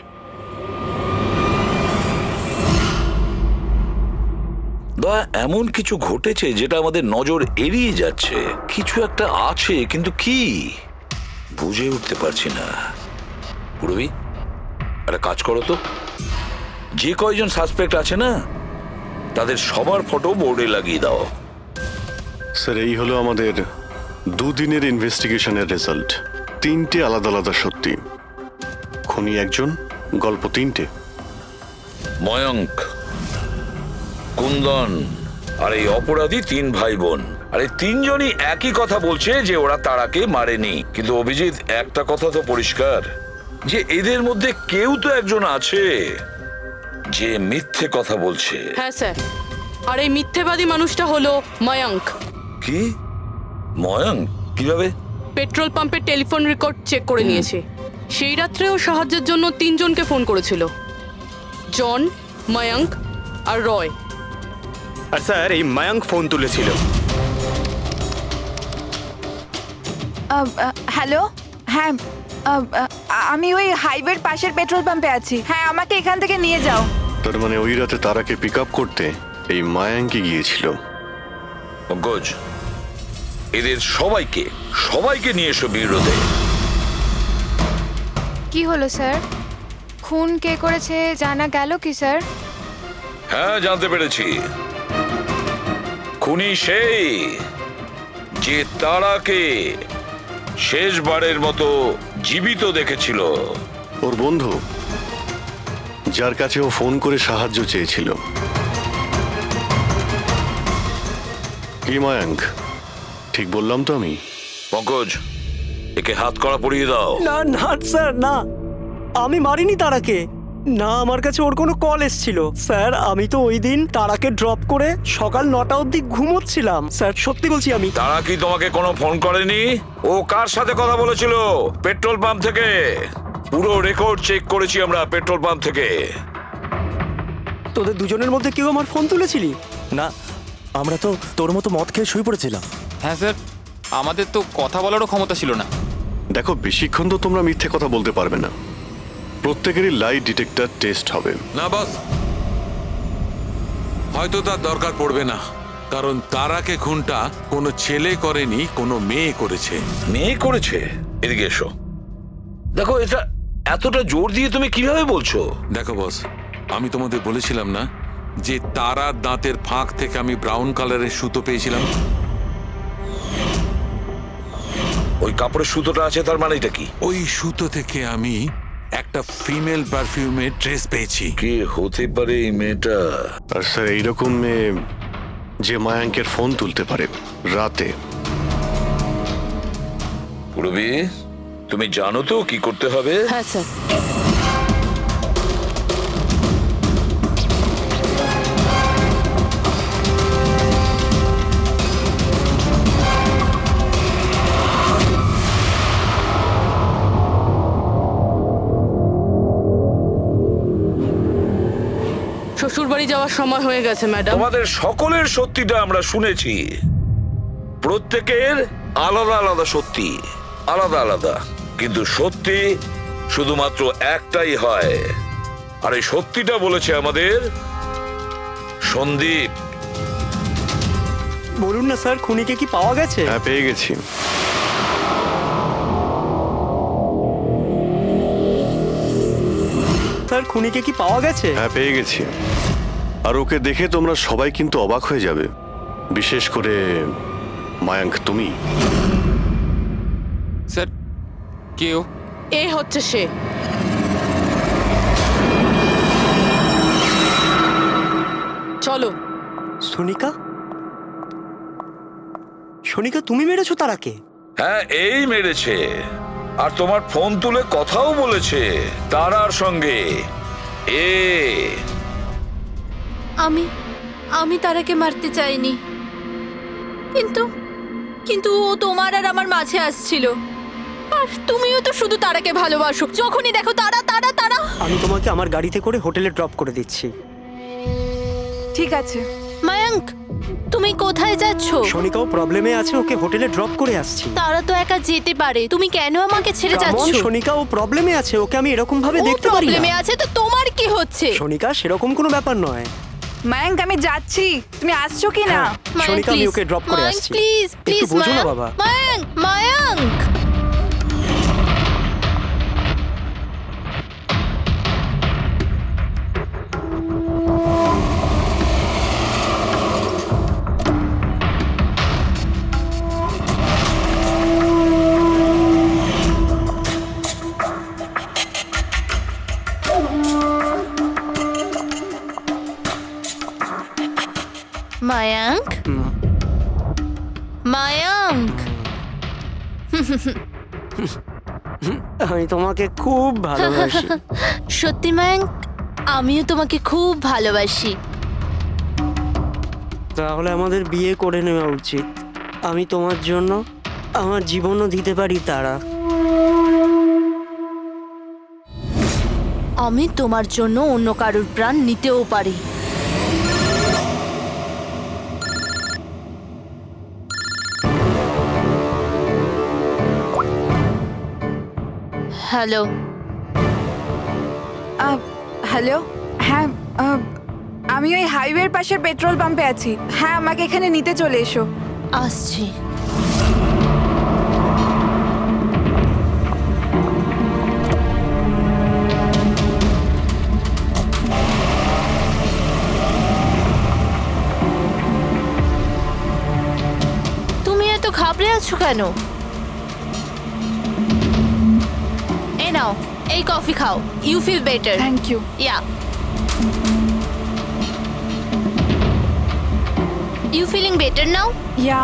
দয়া, এমন কিছু ঘটেছে যেটা আমাদের নজর এড়িয়ে যাচ্ছে। কিছু একটা আছে, কিন্তু কি বুঝে উঠতে পারছি না। পুরবি একটা কাজ করো তো, যে কয়জন সাসপেক্ট আছে না তাদের সবার ফটো বোর্ডে লাগিয়ে দাও। স্যার এই হলো আমাদের 2 দিনের ইনভেস্টিগেশনের রেজাল্ট। 3টে আলাদা আলাদা সত্যি। খুনি একজন, গল্প 3টে। ময়ঙ্ক, কুন্দন আর এই অপরাধী 3 ভাই বোন। আর এই 3 জনই একই কথা বলছে যে ওরা তারাকে মারেনি। কিন্তু অভিজিৎ, একটা কথা তো পরিষ্কার যে এদের মধ্যে কেউ তো একজন আছে যে মিথ্যে কথা বলছে। হ্যাঁ স্যার, আর এই মিথ্যেবাদী মানুষটা হলো ময়ঙ্ক। কি? ময়ঙ্ক? কিভাবে? পেট্রোল পাম্পের টেলিফোন রেকর্ড চেক করে নিয়েছে। সেই রাত্রেও সাহায্যের জন্য 3 জনকে ফোন করেছিল, জন, ময়ঙ্ক আর রয়। আর স্যার এই মায়াঙ্ক ফোন তুলেছিল। হ্যালো, হ্যাঁ, আমি ওই হাইওয়ের পাশের পেট্রোল পাম্পে আছি। হ্যাঁ, আমাকে এখান থেকে নিয়ে যাও। তার মানে ওই রাতে তারাকে পিক আপ করতে এই মায়াঙ্কি গিয়েছিল। পঙ্কজ, এদের সবাইকে নিয়ে এসো বিরোধে। কি হলো স্যার? খুন কে করেছে জানা গেল কি স্যার? হ্যাঁ, জানতে পেরেছি। খুনি সেই যে তারাকে শেষবারের মতো জীবিত দেখেছিল। ওর বন্ধু, যার কাছে ও ফোন করে সাহায্য চেয়েছিল। কি মায়াঙ্ক, ঠিক বললাম তো আমি? পঙ্কজ, একে হাত কড়া পরিয়ে দাও। না না স্যার, না, আমি মারিনি তারাকে। না, আমার কাছে ওর কোনো কল এসেছিল। স্যার, আমি তো ওই দিন তারাকে ড্রপ করে সকাল 9টা অবধি ঘুমোচ্ছিলাম। স্যার, সত্যি বলছি আমি। তারা কি তোমাকে কোনো ফোন করেনি? ও কার সাথে কথা বলেছিল? পেট্রোল পাম্প থেকে। পুরো রেকর্ড চেক করেছি আমরা পেট্রোল পাম্প থেকে। তোদের দুজনের মধ্যে কেউ আমার ফোন তুলেছিলি? না, আমরা তো তোর মতো মদ খেয়ে শুয়ে পড়েছিলাম। হ্যাঁ স্যার, আমাদের তো কথা বলারও ক্ষমতা ছিল না। দেখো, বেশিক্ষণ তো তোমরা মিথ্যে কথা বলতে পারবে না। প্রত্যেকেরই লাই ডিটেক্টর টেস্ট হবে। না বস, হয়তো তার দরকার পড়বে না, কারণ তারাকে খুনটা কোনো ছেলে করেনি, কোনো মেয়ে করেছে। মেয়ে করেছে? এদিকে এসো। দেখো, এটা এতটা জোর দিয়ে তুমি কিভাবে বলছো? দেখো বস, আমি তোমাদের বলেছিলাম না যে তারার দাঁতের ফাঁক থেকে আমি ব্রাউন কালারের সুতো পেয়েছিলাম? ওই কাপড়ের সুতোটা আছে, তার মানেটা কি? ওই সুতো থেকে আমি একটা ফিমেল পারফিউমের ড্রেস পেয়েছি। কে হতে পারে এই মেয়েটা? আর স্যার, এইরকম মেয়ে যে মায়াঙ্কের ফোন তুলতে পারে রাতে। পুরবি, তুমি জানো তো কি করতে হবে? হ্যাঁ স্যার। শ্বশুরবাড়ি যাওয়ার সময় হয়ে গেছে ম্যাডাম। তোমাদের সকলের সত্যিটা আমরা শুনেছি। প্রত্যেকের আলাদা আলাদা সত্যি, আলাদা আলাদা, কিন্তু সত্যি শুধুমাত্র একটাই হয়। আর এই সত্যিটা বলেছে আমাদের সন্দীপ। বলুন না স্যার, খুনিকে কি পাওয়া গেছে? হ্যাঁ, পেয়ে গেছি। স্যার, খুনিকে কি পাওয়া গেছে? হ্যাঁ, পেয়ে গেছি। আর ওকে দেখে তোমরা সবাই কিন্তু অবাক হয়ে যাবে, বিশেষ করে মায়াঙ্ক, তুমি। স্যার, কেউ এ হচ্ছে সে। চলো। সোনিকা? সোনিকা, তুমি মেরেছো তারাকে? হ্যাঁ, এই মেরেছে। আর তোমার ফোন তুলে কথাও বলেছে তারার সঙ্গে। আমি তারাকে মারতে চাইনি, কিন্তু ও তোমার আর আমার মাঝে আসছিল। আর তুমিও তো শুধু তারাকে ভালোবাসো, যখনই দেখো তারা তারা তারা। আমি তোমাকে আমার গাড়িতে করে হোটেলে ড্রপ করে দিচ্ছি। ঠিক আছে। মায়াঙ্ক, তুমি কোথায় যাচ্ছো? সোনিকাও প্রবলেমে আছে, ওকে হোটেলে ড্রপ করে আসছি। তারা তো একা যেতে পারে, তুমি কেন আমাকে ছেড়ে যাচ্ছো? সোনিকাও প্রবলেমে আছে, ওকে আমি এরকম ভাবে দেখতে পারি না। প্রবলেমে আছে তো তোমার কি হচ্ছে? সোনিকা, সেরকম কোনো ব্যাপার নয়। মায়াঙ্ক, আমি যাচ্ছি, তুমি আসছো কি না? সোনিকা, আমি ওকে ড্রপ করে আসছি। প্লিজ প্লিজ, একটু বোঝো না বাবা। মায়াঙ্ক, মায়াঙ্ক। মায়াঙ্ক, আমি তোমাকে খুব ভালোবাসি। সত্যি মায়াঙ্ক, আমিও তোমাকে খুব ভালোবাসি। তাহলে আমাদের বিয়ে করে নেওয়া উচিত। আমি তোমার জন্য আমার জীবনও দিতে পারি তারা। আমি তোমার জন্য অন্য কারোর প্রাণ নিতেও পারি। হ্যালো, হ্যালো, হ্যাঁ, আমি ওই হাইওয়ের পাশের পেট্রোল পাম্পে আছি। হ্যাঁ, আমাকে এখানে নিতে চলে এসো। আসছি। তুমি এত ঘাবড়ে আছো কেন? এই নাও, এই কফি খাও। You feel better. Thank you. Yeah, you feeling better now? Yeah.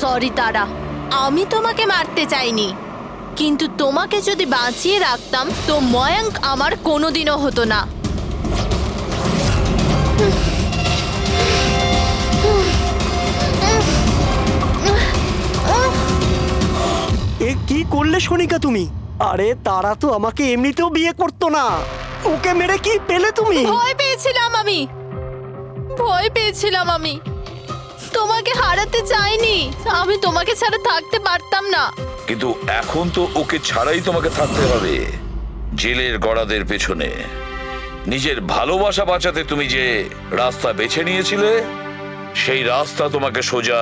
Sorry Tara, আমি তোমাকে মারতে চাইনি, কিন্তু তোমাকে যদি বাঁচিয়ে রাখতাম তো ময়াঙ্ক আমার কোনোদিনও হতো না। এ কি করলে সোনিকা তুমি? আরে তারা তো আমাকে এমনিতেও বিয়ে করতো না, ওকে মেরে কি পেলে তুমি? ভয় পেয়েছিলাম আমি তোমাকে হারাতে চাইনি। আমি তোমাকে ছাড়া থাকতে পারতাম না। কিন্তু এখন তো ওকে ছাড়াই তোমাকে থাকতে হবে জেলের গড়াদের পেছনে। নিজের ভালোবাসা বাঁচাতে তুমি যে রাস্তা বেছে নিয়েছিলে, সেই রাস্তা তোমাকে সোজা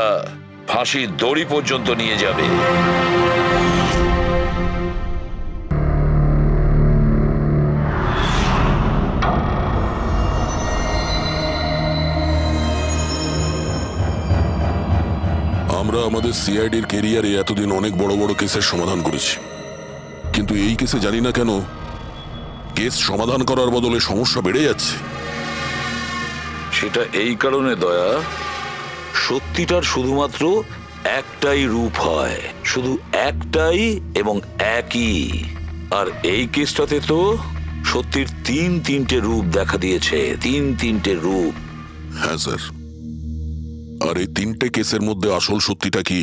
ফাঁসির দড়ি পর্যন্ত নিয়ে যাবে। আমরা আমাদের সিআইডির কেরিয়ারে এতদিন অনেক বড় বড় কেসের সমাধান করেছি, কিন্তু এই কেসে জানি না কেন কেস সমাধান করার বদলে সমস্যা বেড়ে যাচ্ছে। সেটা এই কারণে দয়া, সত্যিটার শুধুমাত্র একটাই রূপ হয়, শুধু একটাই এবং একই। আর এই কেসটাতে তো সত্যির তিনটে রূপ দেখা দিয়েছে, তিনটে রূপ। হ্যাঁ স্যার, আর এই তিনটে কেসের মধ্যে আসল সত্যিটা কি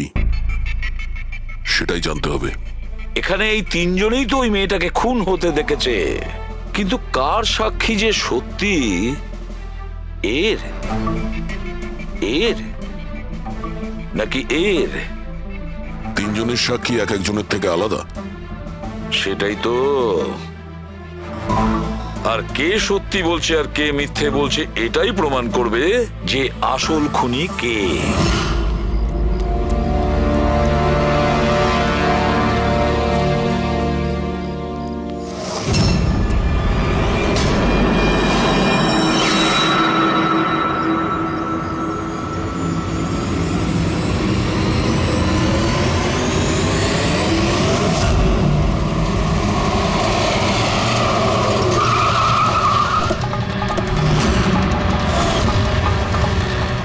সেটাই জানতে হবে। এখানে এই তিনজনেই তো ওই মেয়েটাকে খুন হতে দেখেছে, কিন্তু কার সাক্ষী যে সত্যি এর নাকি এর? তিনজনের সাক্ষী এক একজনের থেকে আলাদা। সেটাই তো। আর কে সত্যি বলছে আর কে মিথ্যে বলছে এটাই প্রমাণ করবে যে আসল খুনি কে।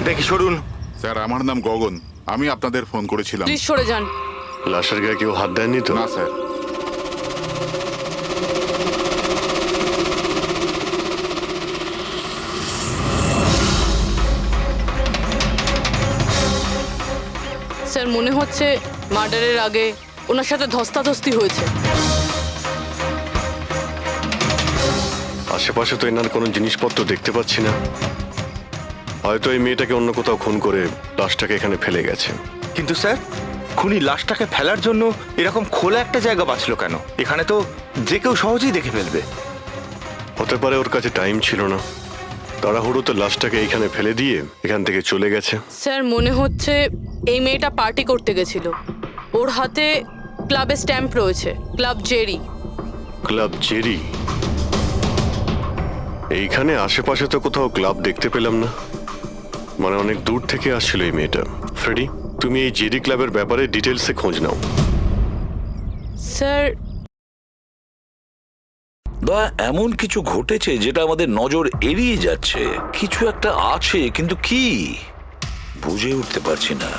দেখি সরুন। স্যার, আমার নাম গগন, আমি আপনাদের ফোন করেছিলাম। প্লিজ সরে যান। লাশের গায়ে কেউ হাত দেয়নি তো? না স্যার। স্যার, মনে হচ্ছে মার্ডারের আগে ওনার সাথে ধস্তাধস্তি হয়েছে। আশেপাশে তো এনার কোনো জিনিসপত্র দেখতে পাচ্ছি না। হয়তো এই মেয়েটাকে অন্য কোথাও খুন করে লাশটাকে এখানে ফেলে গেছে। কিন্তু স্যার, খুনি লাশটাকে ফেলার জন্য এরকম খোলা একটা জায়গা বাঁচলো কেন? এখানে তো যে কেউ সহজেই দেখে ফেলবে। হতে পারে ওর কাছে টাইম ছিল না, তাড়াহুড়োতে লাশটাকে এইখানে ফেলে দিয়ে এখান থেকে চলে গেছে। স্যার মনে হচ্ছে এই মেয়েটা পার্টি করতে গেছিল। ওর হাতে ক্লাবের স্ট্যাম্প রয়েছে, ক্লাব জেরি। Club Jerry? এইখানে আশেপাশে তো কোথাও ক্লাব দেখতে পেলাম না, মানে অনেক দূর থেকে আসছিল এই মেয়েটা। ফ্রেডি, তুমি এই জেরি ক্লাবের ব্যাপারে ডিটেলসে খোঁজ নাও। স্যার বা এমন কিছু ঘটেছে যেটা আমাদের নজর এড়িয়ে যাচ্ছে। কিছু একটা আছে, কিন্তু কি বুঝে উঠতে পারছি না।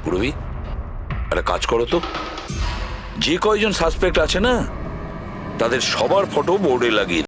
পুরবি, একটা কাজ করো তো, যে কয়জন সাসপেক্ট আছে না তাদের সবার ফটো বোর্ডে লাগিয়ে